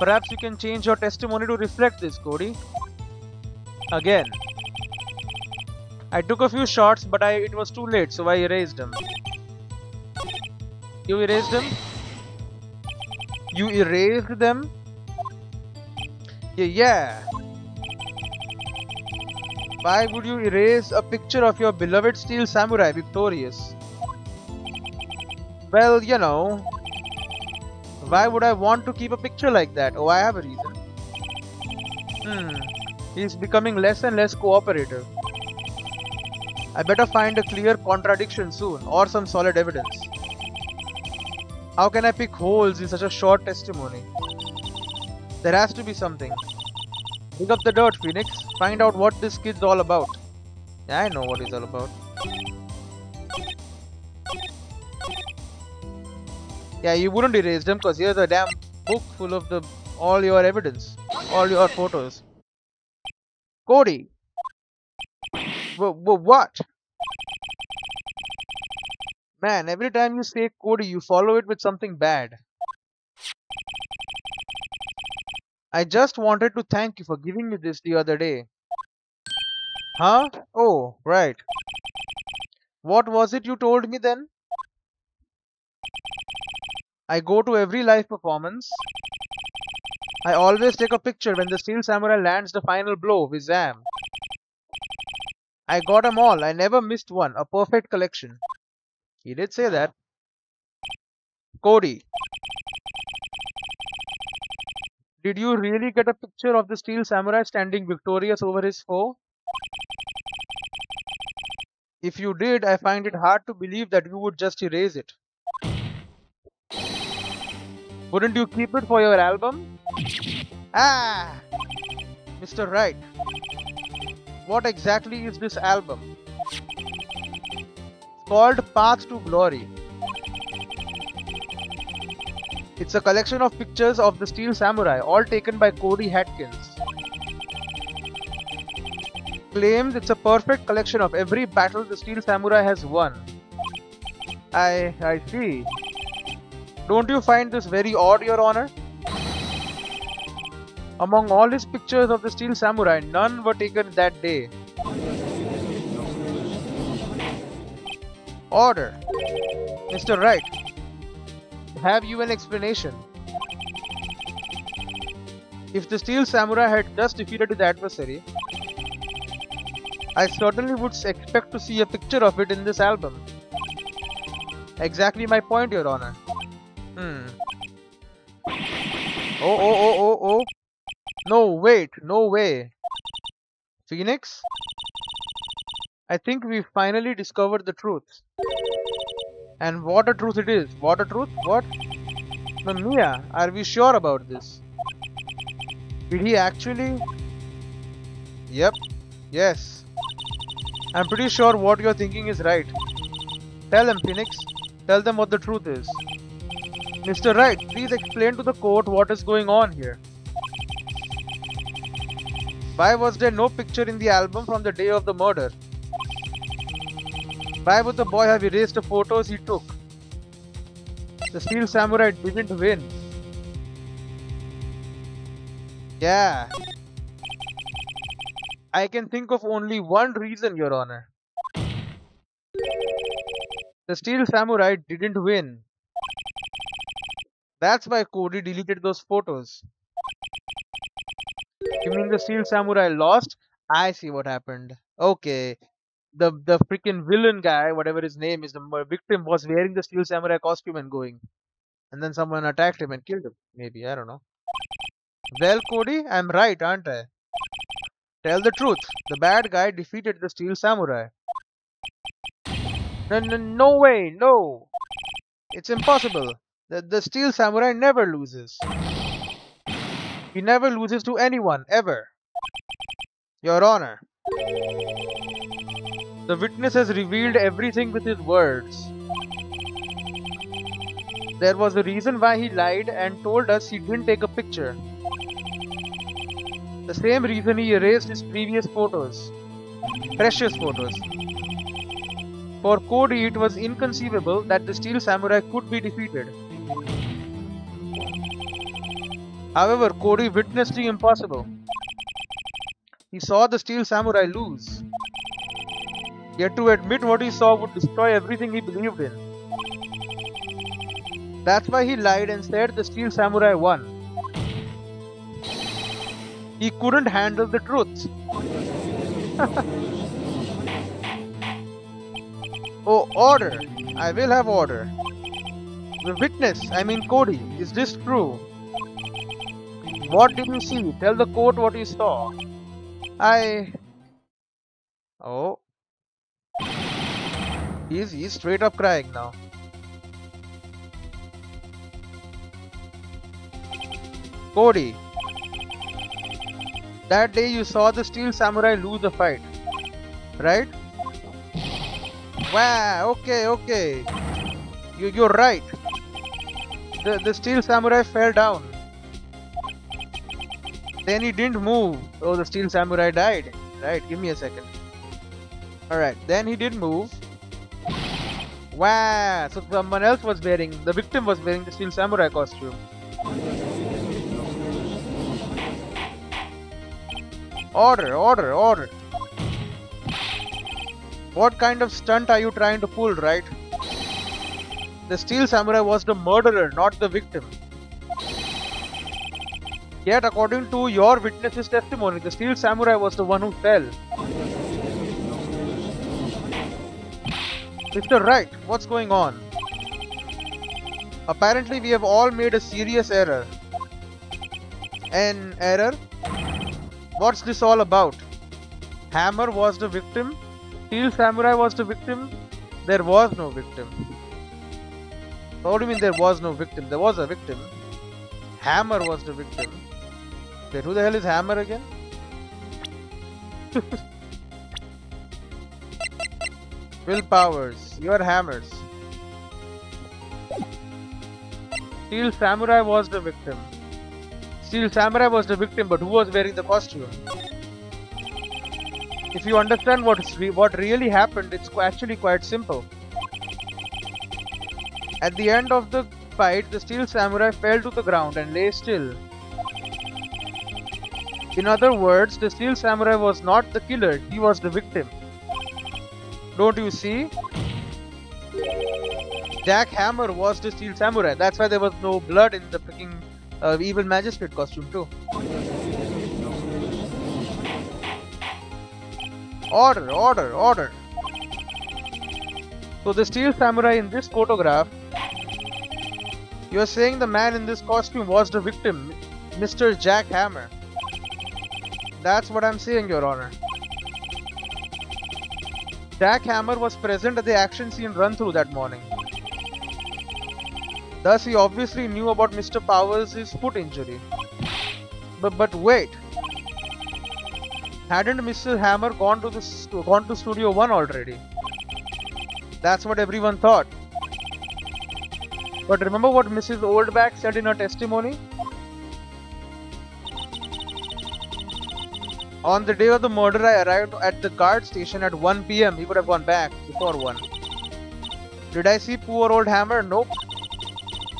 Perhaps you can change your testimony to reflect this, Cody. Again. I took a few shots, but it was too late, so I erased them. You erased them? You erased them? Yeah. Why would you erase a picture of your beloved steel samurai victorious? Well, you know, why would I want to keep a picture like that? Oh, I have a reason. He's becoming less and less cooperative. I better find a clear contradiction soon, or some solid evidence. How can I pick holes in such a short testimony? There has to be something. Dig up the dirt, Phoenix. Find out what this kid's all about. Yeah, I know what he's all about. Yeah, you wouldn't erase them because here's a damn book full of all your evidence. All your photos. Cody! What? Man, every time you say Cody, you follow it with something bad. I just wanted to thank you for giving me this the other day. Huh? Oh, right. What was it you told me then? I go to every live performance. I always take a picture when the Steel Samurai lands the final blow with Zam. I got 'em all. I never missed one. A perfect collection. He did say that. Cody. Did you really get a picture of the Steel Samurai standing victorious over his foe? If you did, I find it hard to believe that you would just erase it. Wouldn't you keep it for your album? Ah! Mr. Wright. What exactly is this album? It's called Path to Glory. It's a collection of pictures of the Steel Samurai, all taken by Cody Hatkins. Claims it's a perfect collection of every battle the Steel Samurai has won. I see. Don't you find this very odd, Your Honor? Among all his pictures of the Steel Samurai, none were taken that day. Order. Mr. Wright. Have you an explanation? If the Steel Samurai had just defeated his adversary, I certainly would expect to see a picture of it in this album. Exactly my point, Your Honor. Oh. No, wait, no way. Phoenix? I think we've finally discovered the truth. And what a truth it is. What a truth? What? Mia, are we sure about this? Did he actually? Yep. Yes. I'm pretty sure what you're thinking is right. Tell them, Phoenix. Tell them what the truth is. Mr. Wright, please explain to the court what is going on here. Why was there no picture in the album from the day of the murder? Why would the boy have erased the photos he took? The Steel Samurai didn't win. Yeah. I can think of only one reason, Your Honor. The Steel Samurai didn't win. That's why Cody deleted those photos. You mean the Steel Samurai lost? I see what happened. Okay. The freaking villain guy, whatever his name is, the victim was wearing the Steel Samurai costume and going. And then someone attacked him and killed him. Maybe, I don't know. Well, Cody, I'm right, aren't I? Tell the truth. The bad guy defeated the Steel Samurai. No way, no. It's impossible. The Steel Samurai never loses. He never loses to anyone, ever. Your Honor. The witness has revealed everything with his words. There was a reason why he lied and told us he didn't take a picture. The same reason he erased his previous photos. Precious photos. For Cody, it was inconceivable that the Steel Samurai could be defeated. However, Cody witnessed the impossible. He saw the Steel Samurai lose. Yet to admit what he saw would destroy everything he believed in. That's why he lied and said the Steel Samurai won. He couldn't handle the truth. Oh, order! I will have order. The witness, I mean Cody, is this true? What did you see? Tell the court what you saw. Oh, he's straight up crying now. Cody, that day you saw the Steel Samurai lose the fight, right? Wow, okay. You're right. The Steel Samurai fell down. Then he didn't move. Oh, the Steel Samurai died. Right, give me a second. Alright, then he did move. Wow, so someone else was wearing, the victim was wearing the Steel Samurai costume. Order. What kind of stunt are you trying to pull, right? The Steel Samurai was the murderer, not the victim. Yet, according to your witness's testimony, the Steel Samurai was the one who fell. Mr. Wright, what's going on? Apparently, we have all made a serious error. An error? What's this all about? Hammer was the victim? Steel Samurai was the victim? There was no victim. What do you mean there was no victim? There was a victim. Hammer was the victim. Wait, who the hell is Hammer again? Willpowers, you are hammers. Steel Samurai was the victim. Steel Samurai was the victim, but who was wearing the costume? If you understand what really happened, it's actually quite simple. At the end of the fight, the Steel Samurai fell to the ground and lay still. In other words, the Steel Samurai was not the killer, he was the victim. Don't you see? Jack Hammer was the Steel Samurai. That's why there was no blood in the freaking evil magistrate costume too. Order. So the Steel Samurai in this photograph, you are saying the man in this costume was the victim, Mr. Jack Hammer. That's what I'm saying, Your Honor. Jack Hammer was present at the action scene run-through that morning. Thus, he obviously knew about Mr. Powers' foot injury. But wait. Hadn't Mr. Hammer gone to Studio 1 already? That's what everyone thought. But remember what Mrs. Oldback said in her testimony? On the day of the murder, I arrived at the guard station at 1 PM. He would have gone back before 1. Did I see poor old Hammer? Nope.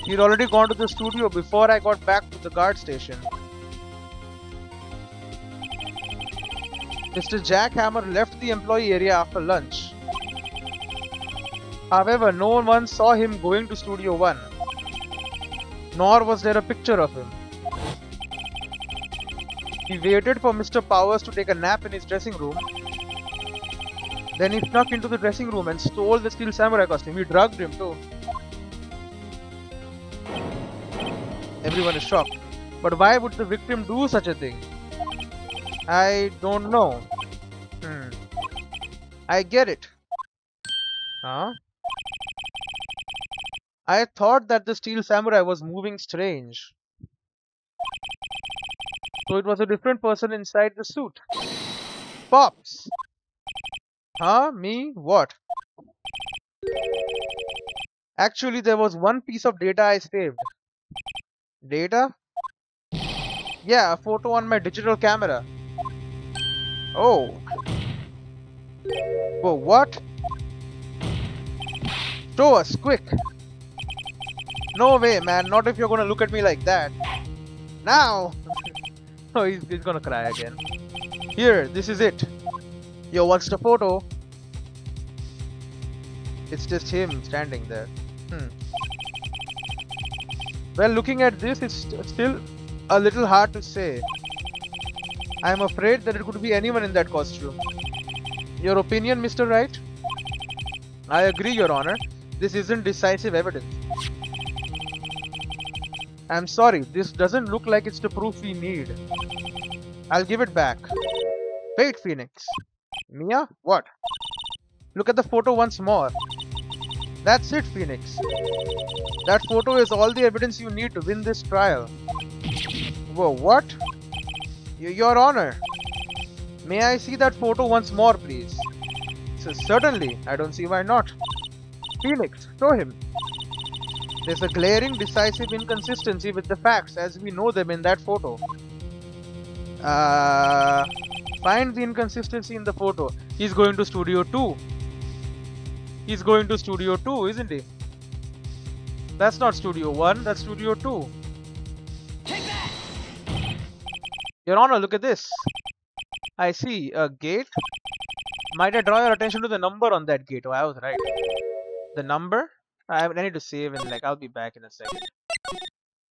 He'd already gone to the studio before I got back to the guard station. Mr. Jack Hammer left the employee area after lunch. However, no one saw him going to Studio 1. Nor was there a picture of him. He waited for Mr. Powers to take a nap in his dressing room. Then he snuck into the dressing room and stole the Steel Samurai costume. He drugged him too. Everyone is shocked. But why would the victim do such a thing? I don't know. I get it. Huh? I thought that the Steel Samurai was moving strange. So it was a different person inside the suit. Pops! Huh? Me? What? Actually, there was one piece of data I saved. Data? Yeah, a photo on my digital camera. Oh. Whoa, what? Show us, quick! No way, man, not if you're gonna look at me like that. Now! Oh, he's gonna cry again. Here, this is it. Yo, what's the photo? It's just him standing there. Well, looking at this, it's still a little hard to say. I'm afraid that it could be anyone in that costume. Your opinion, Mr. Wright? I agree, Your Honor. This isn't decisive evidence. I'm sorry, this doesn't look like it's the proof we need. I'll give it back. Wait, Phoenix. Mia? What? Look at the photo once more. That's it, Phoenix. That photo is all the evidence you need to win this trial. Whoa, what? Your Honor. May I see that photo once more, please? Certainly. I don't see why not. Phoenix, show him. There's a glaring, decisive inconsistency with the facts as we know them in that photo. Find the inconsistency in the photo. He's going to Studio 2. He's going to Studio 2, isn't he? That's not Studio 1, that's Studio 2. Take that! Your Honor, look at this. I see a gate. Might I draw your attention to the number on that gate? Oh, I was right. The number? I need to save and I'll be back in a second.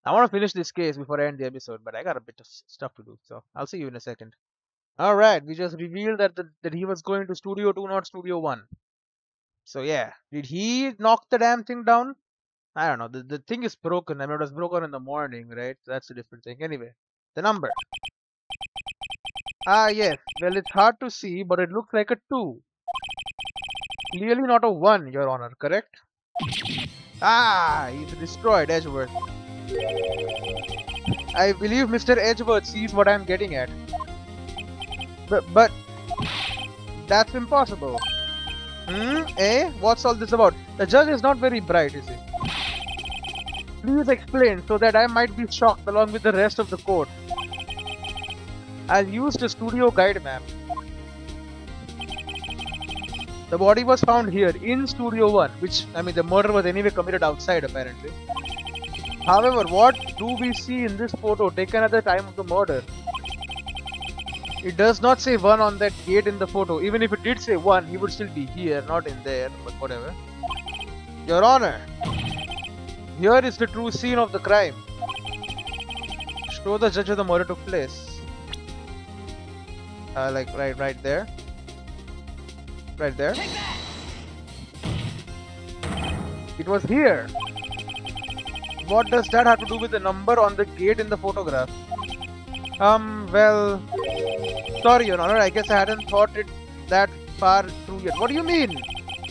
I want to finish this case before I end the episode, but I got a bit of stuff to do, so I'll see you in a second. Alright, we just revealed that he was going to Studio 2, not Studio 1. So yeah, did he knock the damn thing down? I don't know, the thing is broken. I mean, it was broken in the morning, right? That's a different thing. Anyway, the number. Ah yes, well it's hard to see, but it looks like a 2. Clearly not a 1, Your Honor, correct? Ah, he's destroyed, Edgeworth. I believe Mr. Edgeworth sees what I'm getting at. But that's impossible. Eh? What's all this about? The judge is not very bright, is he? Please explain so that I might be shocked along with the rest of the court. I'll use the studio guide map. The body was found here in Studio 1, which, I mean, the murder was anyway committed outside apparently. However, what do we see in this photo taken at the time of the murder? It does not say 1 on that gate in the photo. Even if it did say 1, he would still be here, not in there, but whatever. Your Honor, here is the true scene of the crime. Show the judge where the murder took place. Right there. Right there. It was here. What does that have to do with the number on the gate in the photograph? Well... Sorry, Your Honor, I guess I hadn't thought it that far through yet. What do you mean?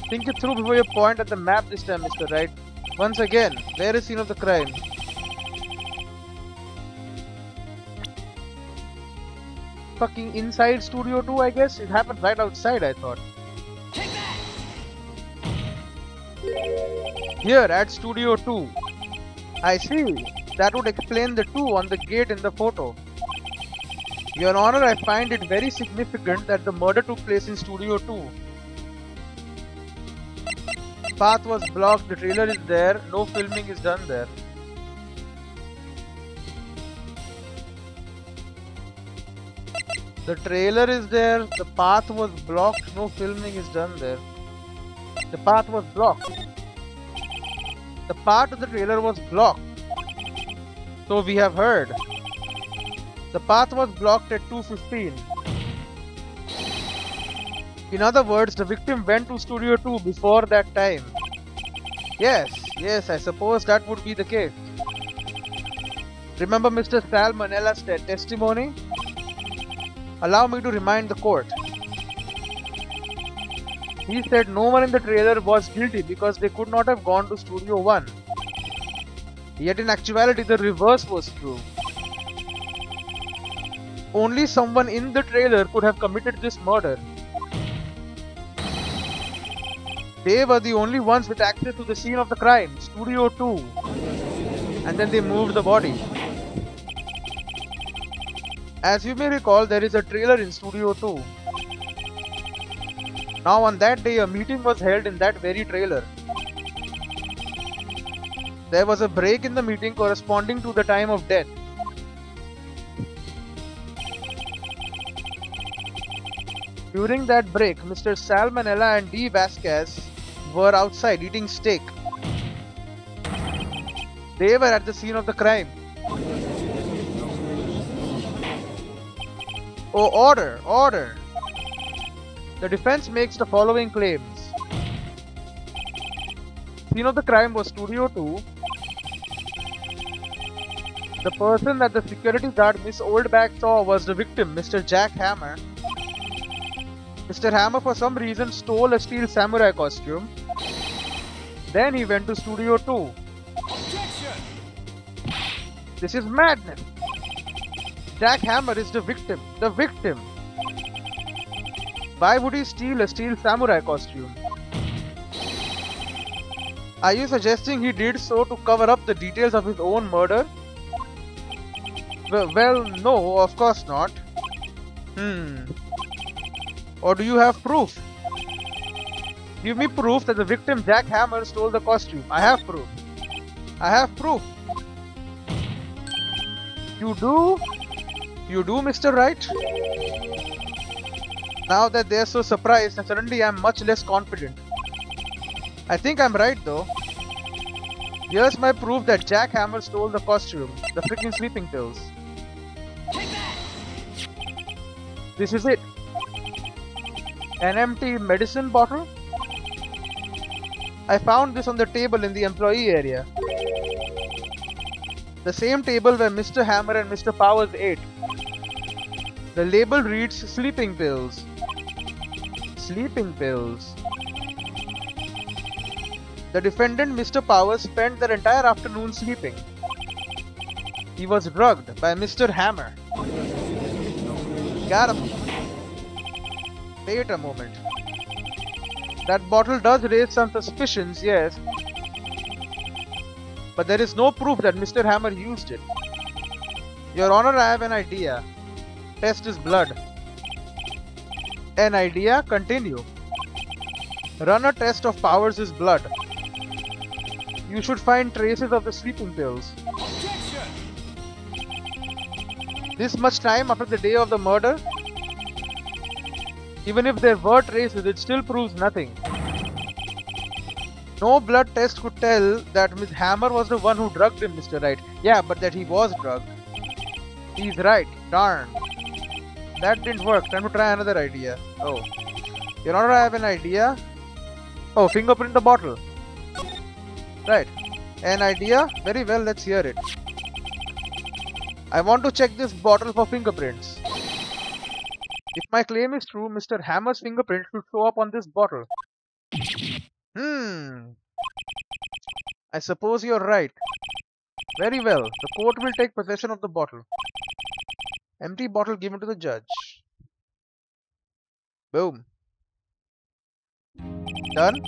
Think it through before you point at the map this time, Mr. Wright. Once again, where is scene of the crime? Fucking inside Studio 2, I guess? It happened right outside, I thought. Here, at Studio 2. I see. That would explain the 2 on the gate in the photo. Your Honor, I find it very significant that the murder took place in Studio 2. Path was blocked, the trailer is there, no filming is done there. The trailer is there, the path was blocked, no filming is done there. The path was blocked. The part of the trailer was blocked. So we have heard. The path was blocked at 2:15. In other words, the victim went to Studio 2 before that time. Yes, I suppose that would be the case. Remember Mr. Salmonella's testimony? Allow me to remind the court. He said no one in the trailer was guilty because they could not have gone to Studio 1. Yet in actuality the reverse was true. Only someone in the trailer could have committed this murder. They were the only ones with access to the scene of the crime, Studio 2. And then they moved the body. As you may recall, there is a trailer in Studio 2. Now on that day, a meeting was held in that very trailer. There was a break in the meeting corresponding to the time of death. During that break, Mr. Salmonella and D. Vasquez were outside eating steak. They were at the scene of the crime. Oh, order! Order! The defense makes the following claims. Scene of the crime was Studio 2. The person that the security guard Miss Oldbag saw was the victim, Mr. Jack Hammer. Mr. Hammer for some reason stole a steel samurai costume. Then he went to Studio 2. Objection! This is madness! Jack Hammer is the victim. The victim! Why would he steal a steel samurai costume? Are you suggesting he did so to cover up the details of his own murder? Well, no, of course not. Or do you have proof? Give me proof that the victim Jack Hammer stole the costume. I have proof. I have proof. You do? You do, Mr. Wright? Now that they're so surprised, and suddenly I'm much less confident. I think I'm right though. Here's my proof that Jack Hammer stole the costume. The freaking sleeping pills. Take that! This is it. An empty medicine bottle? I found this on the table in the employee area. The same table where Mr. Hammer and Mr. Powers ate. The label reads sleeping pills. Sleeping pills. The defendant, Mr. Powers, spent their entire afternoon sleeping. He was drugged by Mr. Hammer. Got him. Wait a moment. That bottle does raise some suspicions, yes. But there is no proof that Mr. Hammer used it. Your Honor, I have an idea. Test his blood. An idea? Continue. Run a test of Powers' blood. You should find traces of the sleeping pills. Objection! This much time after the day of the murder? Even if there were traces, it still proves nothing. No blood test could tell that Miss Hammer was the one who drugged him, Mr. Wright. Yeah, but that he was drugged. He's right. Darn. That didn't work. Time to try another idea. Oh. Your Honor, I have an idea. Oh, fingerprint the bottle. Right. An idea? Very well, let's hear it. I want to check this bottle for fingerprints. If my claim is true, Mr. Hammer's fingerprint should show up on this bottle. I suppose you're right. Very well. The court will take possession of the bottle. Empty bottle given to the judge. Boom. Done.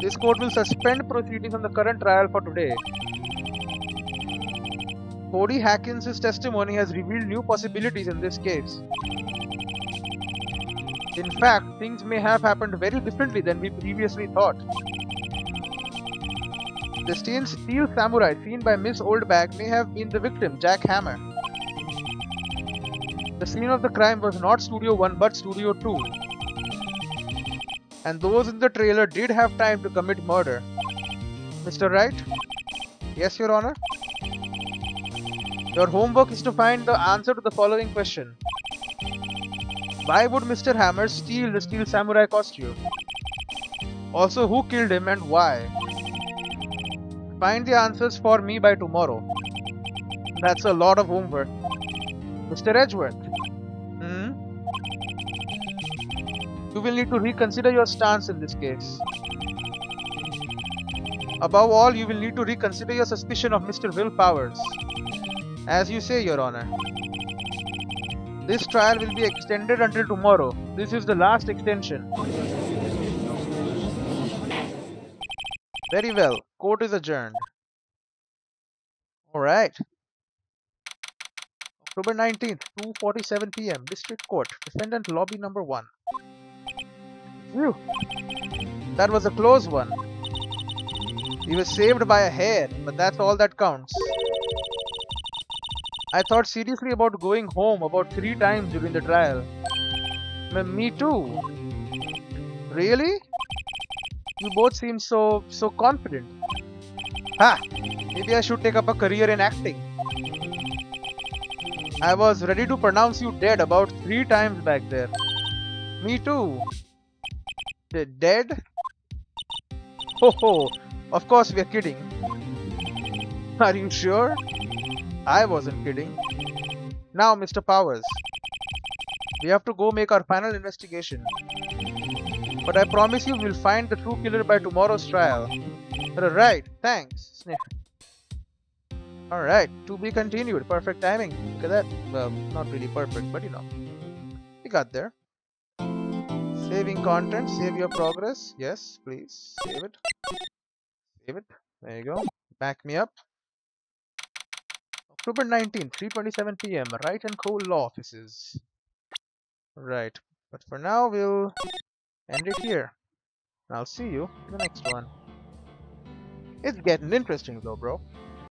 This court will suspend proceedings on the current trial for today. Cody Hackins' testimony has revealed new possibilities in this case. In fact, things may have happened very differently than we previously thought. The steel samurai seen by Miss Oldbag may have been the victim, Jack Hammer. The scene of the crime was not Studio 1 but Studio 2. And those in the trailer did have time to commit murder. Mr. Wright? Yes, Your Honor? Your homework is to find the answer to the following question. Why would Mr. Hammer steal the steel samurai costume? Also, who killed him and why? Find the answers for me by tomorrow. That's a lot of homework. Mr. Edgeworth? You will need to reconsider your stance in this case. Above all, you will need to reconsider your suspicion of Mr. Will Powers. As you say, Your Honor. This trial will be extended until tomorrow. This is the last extension. Very well. Court is adjourned. Alright. October 19th, 2:47 PM. District Court. Defendant Lobby number 1. Phew. That was a close one. He was saved by a hair, but that's all that counts. I thought seriously about going home about 3 times during the trial. Me too. Really? You both seem so confident. Ha! Maybe I should take up a career in acting. I was ready to pronounce you dead about 3 times back there. Me too. Dead? Ho ho. Of course we're kidding. Are you sure? I wasn't kidding. Now, Mr. Powers, we have to go make our final investigation. But I promise you we'll find the true killer by tomorrow's trial. Right, thanks. Sniff. Alright, to be continued. Perfect timing. Look at that. Well, not really perfect, but you know. We got there. Saving content, save your progress. Yes, please. Save it. Save it. There you go. Back me up. October 19th, 3:27 p.m. Wright and Cole Law Offices. Right. But for now, we'll end it here. I'll see you in the next one. It's getting interesting though, bro.